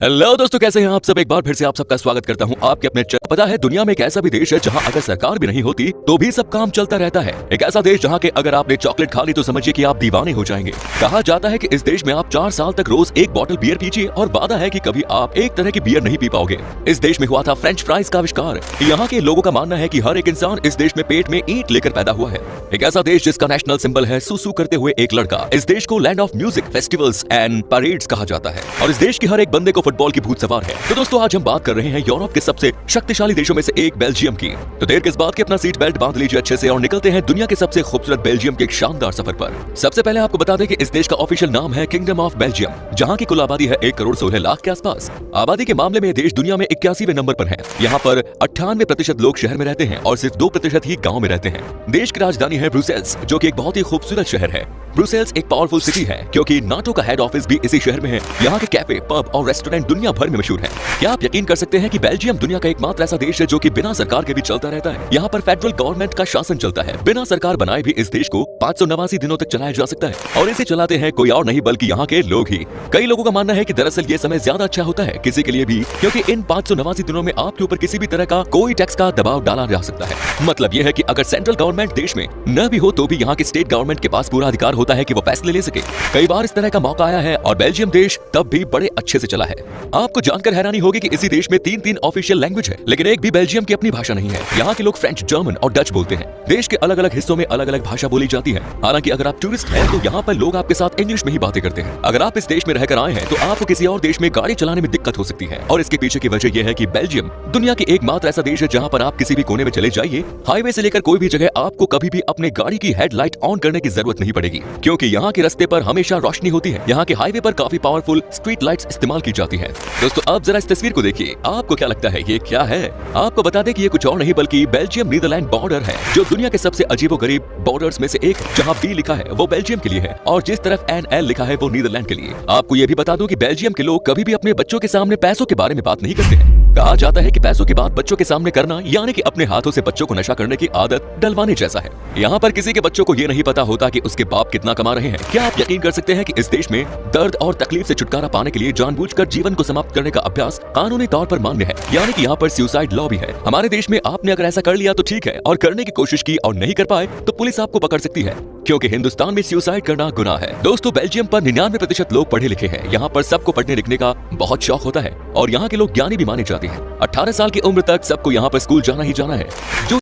Hello दोस्तों, कैसे हैं आप सब। एक बार फिर से आप सबका स्वागत करता हूं आपके अपने पता है, दुनिया में एक ऐसा भी देश है जहां अगर सरकार भी नहीं होती तो भी सब काम चलता रहता है। एक ऐसा देश जहां के अगर आपने चॉकलेट खा ली तो समझिए कि आप दीवाने हो जाएंगे। कहा जाता है कि इस देश में आप 4 साल तक रोज एक बॉटल बियर पीजिए और वादा है कि कभी आप एक तरह की बियर नहीं पी पाओगे। इस देश में हुआ था फ्रेंच फ्राइज का आविष्कार। यहाँ के लोगों का मानना है कि हर एक इंसान इस देश में पेट में ईंट लेकर पैदा हुआ है। एक ऐसा देश जिसका नेशनल सिंबल है सुसु करते हुए एक लड़का। इस देश को land of music, festivals and parades कहा जाता है और इस देश की हर एक बंदे को फुटबॉल की भूत सवार है। तो दोस्तों, आज हम बात कर रहे हैं यूरोप के सबसे शक्तिशाली देशों में से एक बेल्जियम की। तो देर किस बात की, अपना सीट बेल्ट बांध लीजिए अच्छे से और निकलते हैं दुनिया के सबसे खूबसूरत बेल्जियम के एक शानदार सफर पर। सबसे पहले आपको बता दें कि इस देश का ऑफिशियल नाम है किंगडम ऑफ बेल्जियम, जहां की कुल आबादी है 1 करोड़ 16 लाख के आसपास। आबादी के मामले में देश दुनिया में 81वें नंबर पर है। यहाँ पर 98% लोग शहर में रहते हैं और सिर्फ 2% ही गाँव में रहते हैं। देश की राजधानी है ब्रुसेल्स, जो की एक बहुत ही खूबसूरत शहर है। ब्रुसेल्स एक पावरफुल सिटी है क्योंकि नाटो का हेड ऑफिस भी इसी शहर में है। यहाँ के कैफे, पब और रेस्टोरेंट दुनिया भर में मशहूर हैं। क्या आप यकीन कर सकते हैं कि बेल्जियम दुनिया का एकमात्र ऐसा देश है जो कि बिना सरकार के भी चलता रहता है। यहाँ पर फेडरल गवर्नमेंट का शासन चलता है। बिना सरकार बनाए भी इस देश को 589 दिनों तक चलाया जा सकता है और इसे चलाते हैं कोई और नहीं बल्कि यहाँ के लोग ही। कई लोगों का मानना है कि दरअसल ये समय ज्यादा अच्छा होता है किसी के लिए भी, क्योंकि इन 589 दिनों में आपके ऊपर किसी भी तरह का कोई टैक्स का दबाव डाला जा सकता है। मतलब यह है कि अगर सेंट्रल गवर्नमेंट देश में न भी हो तो भी यहाँ के स्टेट गवर्नमेंट के पास पूरा अधिकार होता है कि वो फैसले ले सके। कई बार इस तरह का मौका आया है और बेल्जियम देश तब भी बड़े अच्छे से चला है। आपको जानकर हैरानी होगी कि इसी देश में 3 ऑफिशियल लैंग्वेज है, लेकिन एक भी बेल्जियम की अपनी भाषा नहीं है। यहाँ के लोग फ्रेंच, जर्मन और डच बोलते हैं। देश के अलग अलग हिस्सों में अलग अलग भाषा बोली जाती है। हालांकि अगर आप टूरिस्ट हैं तो यहाँ पर लोग आपके साथ इंग्लिश में ही बातें करते हैं। अगर आप इस देश में रहकर आए हैं तो आपको किसी और देश में गाड़ी चलाने में दिक्कत हो सकती है और इसके पीछे की वजह यह है कि बेल्जियम दुनिया के एकमात्र ऐसा देश है जहाँ पर आप किसी भी कोने में चले जाइए, हाईवे से लेकर कोई भी जगह, आपको कभी भी अपने गाड़ी की हेडलाइट ऑन करने की जरूरत नहीं पड़ेगी, क्योंकि यहाँ के रास्ते पर हमेशा रोशनी होती है। यहाँ के हाईवे पर काफी पावरफुल स्ट्रीट लाइट्स इस्तेमाल की जाती है। दोस्तों, अब जरा इस तस्वीर को देखिए, आपको क्या लगता है ये क्या है? आपको बता दें कि ये कुछ और नहीं बल्कि बेल्जियम नीदरलैंड बॉर्डर है, जो दुनिया के सबसे अजीबोगरीब बॉर्डर्स में से एक। जहाँ बी लिखा है वो बेल्जियम के लिए है और जिस तरफ NL लिखा है वो नीदरलैंड के लिए। आपको ये भी बता दूं कि बेल्जियम के लोग कभी भी अपने बच्चों के सामने पैसों के बारे में बात नहीं करते हैं। कहा जाता है कि पैसों की बात बच्चों के सामने करना यानी कि अपने हाथों से बच्चों को नशा करने की आदत डलवाने जैसा है। यहाँ पर किसी के बच्चों को ये नहीं पता होता कि उसके बाप कितना कमा रहे हैं। क्या आप यकीन कर सकते हैं कि इस देश में दर्द और तकलीफ से छुटकारा पाने के लिए जानबूझकर जीवन को समाप्त करने का अभ्यास कानूनी तौर पर मान्य है, यानी कि यहाँ पर सुसाइड लॉ भी है। हमारे देश में आपने अगर ऐसा कर लिया तो ठीक है, और करने की कोशिश की और नहीं कर पाए तो पुलिस आपको पकड़ सकती है, क्योंकि हिंदुस्तान में सुसाइड करना गुनाह है। दोस्तों, बेल्जियम पर 99% लोग पढ़े लिखे हैं। यहाँ पर सबको पढ़ने लिखने का बहुत शौक होता है और यहाँ के लोग ज्ञानी भी माने जाते हैं। 18 साल की उम्र तक सबको यहाँ पर स्कूल जाना ही जाना है। जो